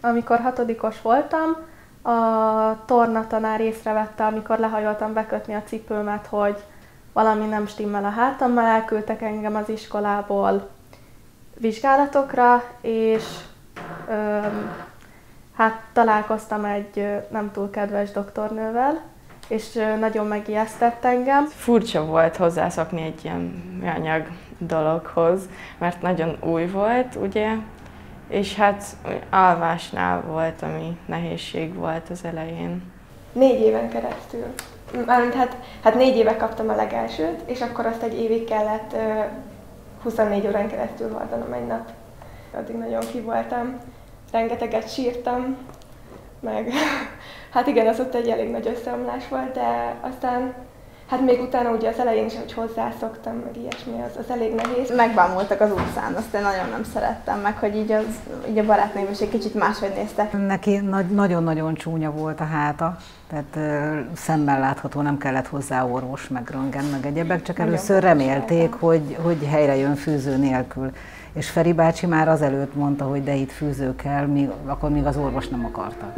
Amikor hatodikos voltam, a tornatanár észrevette, amikor lehajoltam bekötni a cipőmet, hogy valami nem stimmel a hátammal, elküldtek engem az iskolából vizsgálatokra, és hát találkoztam egy nem túl kedves doktornővel, és nagyon megijesztett engem. Furcsa volt hozzászokni egy ilyen műanyag dologhoz, mert nagyon új volt, ugye? És hát alvásnál volt, ami nehézség volt az elején. 4 éven keresztül. Hát 4 éve kaptam a legelsőt, és akkor azt egy évig kellett 24 órán keresztül hordanom egy nap. Addig nagyon ki voltam, rengeteget sírtam, meg hát igen, az ott egy elég nagy összeomlás volt, de aztán hát még utána ugye az elején is, hogy hozzászoktam, meg ilyesmi, az elég nehéz. Megbámultak az utcán, azt én nagyon nem szerettem, meg hogy így a barátnőim is egy kicsit máshogy néztek. Neki nagyon-nagyon csúnya volt a háta, tehát szemmel látható, nem kellett hozzá orvos, meg röntgen, meg egyebek, csak először remélték, hogy helyre jön fűző nélkül. És Feri bácsi már azelőtt mondta, hogy de itt fűző kell, akkor még az orvos nem akarta.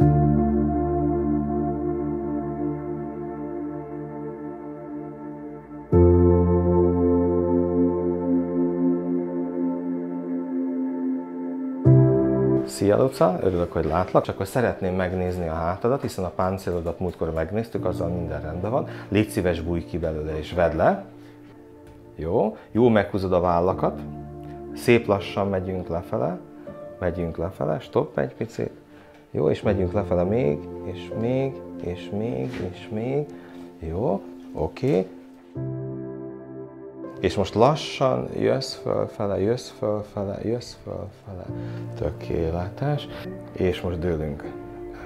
Szia Luca, örülök, hogy látlak, csak hogy szeretném megnézni a hátadat, hiszen a páncélodat múltkor megnéztük, azzal minden rendben van. Légy szíves, bújj ki belőle és vedd le. Jó, jól meghúzod a vállakat, szép lassan megyünk lefele, stopp egy picit. Jó, és megyünk lefele még, és még, és még, és még. Jó, oké. És most lassan jössz fölfele, jössz fölfele, jössz fölfele. Tökéletes. És most dőlünk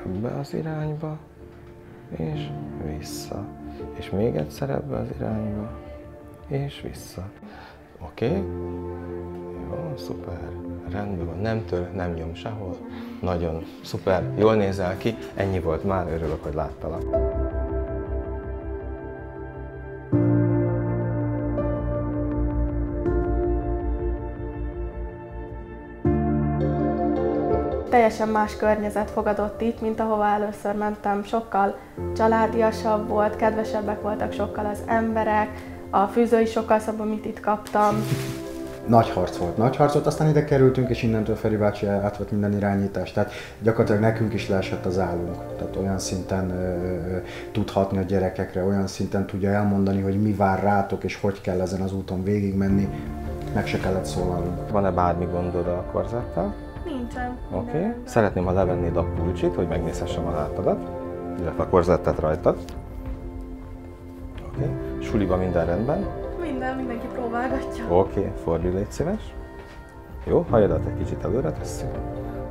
ebbe az irányba, és vissza. És még egyszer ebbe az irányba, és vissza. Oké? Jó, szuper. Rendben van. Nem tör, nem nyom sehol. Nagyon szuper. Jól nézel ki. Ennyi volt már. Örülök, hogy láttalak. Teljesen más környezet fogadott itt, mint ahova először mentem. Sokkal családiasabb volt, kedvesebbek voltak sokkal az emberek, a fűző is sokkal szabad, amit itt kaptam. Nagy harc volt, aztán ide kerültünk, és innentől Feri bácsi átvett minden irányítást. Tehát gyakorlatilag nekünk is leesett az állunk. Tehát olyan szinten tudhatni a gyerekekre, olyan szinten tudja elmondani, hogy mi vár rátok, és hogy kell ezen az úton végigmenni. Meg se kellett szólalnunk. Van-e bármi gondod a korzettel? Nincsen. Oké. Szeretném, ha levennéd a pulcsit, hogy megnézhessem a hátadat, illetve a korzettet rajtad. Oké. Suliban minden rendben? Mindenki próbálgatja. Oké, fordulj, légy szíves. Jó, hajadat egy kicsit előre tesszük.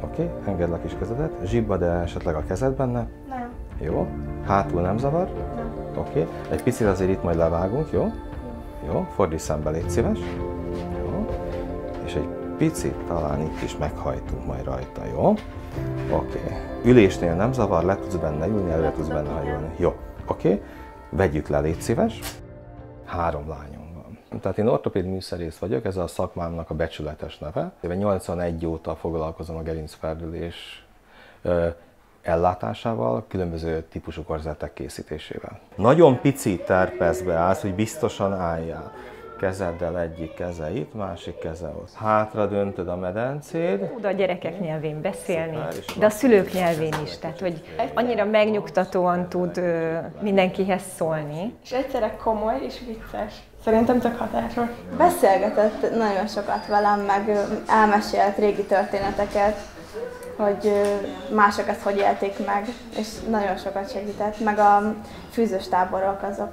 Oké, engedd a kis kezedet. Zsibbad-e esetleg a kezed benne? Nem. Jó. Hátul nem zavar? Nem. Oké. Egy picit azért itt majd levágunk, jó? Jó, fordulj szembe, légy szíves. Jó. És egy picit talán itt is meghajtunk majd rajta, jó? Oké. Ülésnél nem zavar, le tudsz benne ülni, előre tudsz benne hajolni. Jó, oké. Vegyük le, légy szíves. 3 lányom van. Tehát én ortopéd műszerész vagyok, ez a szakmámnak a becsületes neve. 81 óta foglalkozom a gerincferdülés ellátásával, különböző típusú korzettek készítésével. Nagyon pici terpezbe állsz, hogy biztosan álljál. Kezeddel egyik keze itt, másik keze ott. Hátra döntöd a medencéd. Tud a gyerekek nyelvén beszélni, de a szülők nyelvén is, tehát hogy annyira megnyugtatóan tud mindenkihez szólni. És egyszerre komoly és vicces. Szerintem tök hatásos. Beszélgetett nagyon sokat velem, meg elmesélt régi történeteket, hogy mások ezt hogy élték meg, és nagyon sokat segített. Meg a fűzős táborok, azok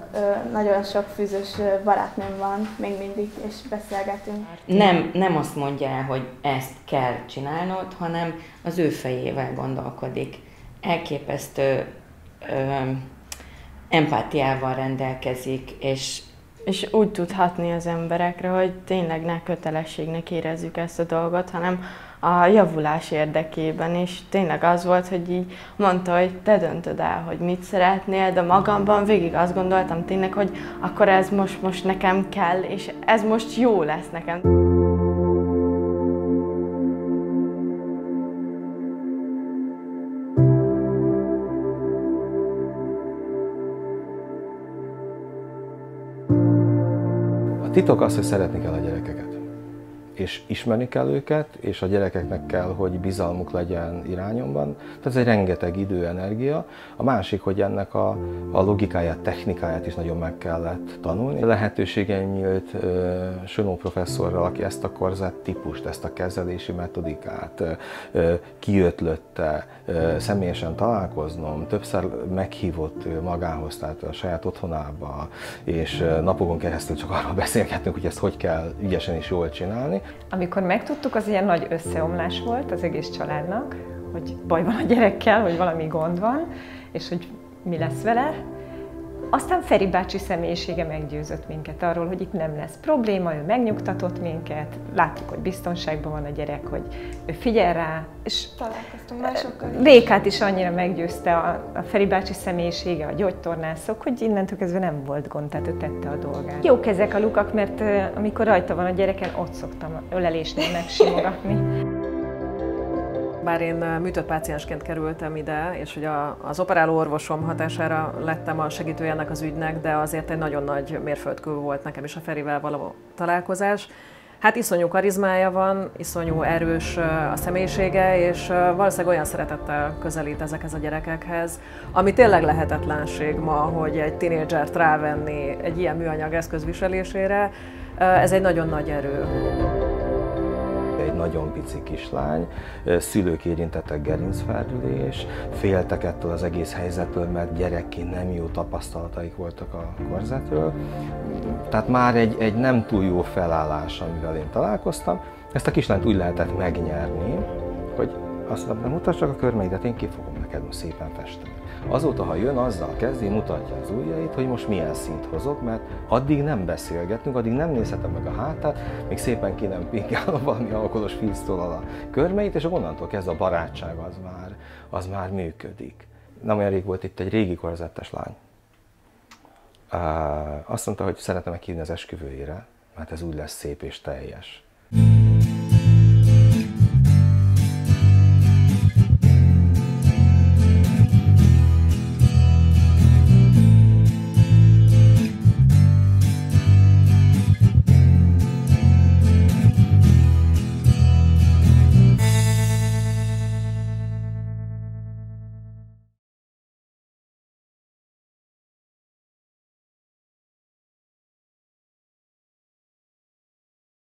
nagyon sok fűzős barátnőm van még mindig, és beszélgetünk. Nem azt mondja el, hogy ezt kell csinálnod, hanem az ő fejével gondolkodik. Elképesztő empátiával rendelkezik, és úgy tud hatni az emberekre, hogy tényleg ne kötelességnek érezzük ezt a dolgot, hanem a javulás érdekében, és tényleg az volt, hogy így mondta, hogy te döntöd el, hogy mit szeretnél, de magamban végig azt gondoltam tényleg, hogy akkor ez most nekem kell, és ez most jó lesz nekem. titok az, hogy szeretni kell a gyerekeket. És ismerni kell őket, és a gyerekeknek kell, hogy bizalmuk legyen irányomban. Tehát ez egy rengeteg idő, energia. A másik, hogy ennek a logikáját, technikáját is nagyon meg kellett tanulni. Lehetőségem nyílt Sönó professzorral, aki ezt a korzett típust, ezt a kezelési metodikát kiötlötte, személyesen találkoznom, többször meghívott magához, tehát a saját otthonába, és napokon keresztül csak arról beszélgettünk, hogy ezt hogy kell ügyesen és jól csinálni. Amikor megtudtuk, az ilyen nagy összeomlás volt az egész családnak, hogy baj van a gyerekkel, hogy valami gond van, és hogy mi lesz vele. Aztán Feri bácsi személyisége meggyőzött minket arról, hogy itt nem lesz probléma, ő megnyugtatott minket, láttuk, hogy biztonságban van a gyerek, hogy ő figyel rá, és találkoztunk másokkal. Rékát is annyira meggyőzte a Feri bácsi személyisége, a gyógytornászok, hogy innentől kezdve nem volt gond, tehát ő tette a dolgát. Jók ezek a lukak, mert amikor rajta van a gyereken, ott szoktam ölelésnél megsimogatni. Bár én műtött páciensként kerültem ide, és hogy az operáló orvosom hatására lettem a segítője ennek az ügynek, de azért egy nagyon nagy mérföldkő volt nekem is a Ferivel való találkozás. Hát iszonyú karizmája van, iszonyú erős a személyisége, és valószínűleg olyan szeretettel közelít ezekhez a gyerekekhez, ami tényleg lehetetlenség ma, hogy egy tinédzsert rávenni egy ilyen műanyag eszköz viselésére, ez egy nagyon nagy erő. Egy nagyon pici kislány, szülők érintettek gerincfeldülés, féltek ettől az egész helyzettől, mert gyerekként nem jó tapasztalataik voltak a korzetről. Tehát már egy nem túl jó felállás, amivel én találkoztam. Ezt a kislányt úgy lehetett megnyerni, hogy azt mondtam, mutasd csak a körmeidet, én ki fogom neked most szépen festeni. Azóta, ha jön, azzal kezdi, mutatja az ujjait, hogy most milyen színt hozok, mert addig nem beszélgetünk, addig nem nézhetem meg a hátát, még szépen ki nem pinkálom valami alkoholos filctollal a körmeit, és onnantól kezdve a barátság az már működik. Nem olyan rég volt itt egy régi korzettes lány. Azt mondta, hogy szeretne meghívni az esküvőjére, mert ez úgy lesz szép és teljes.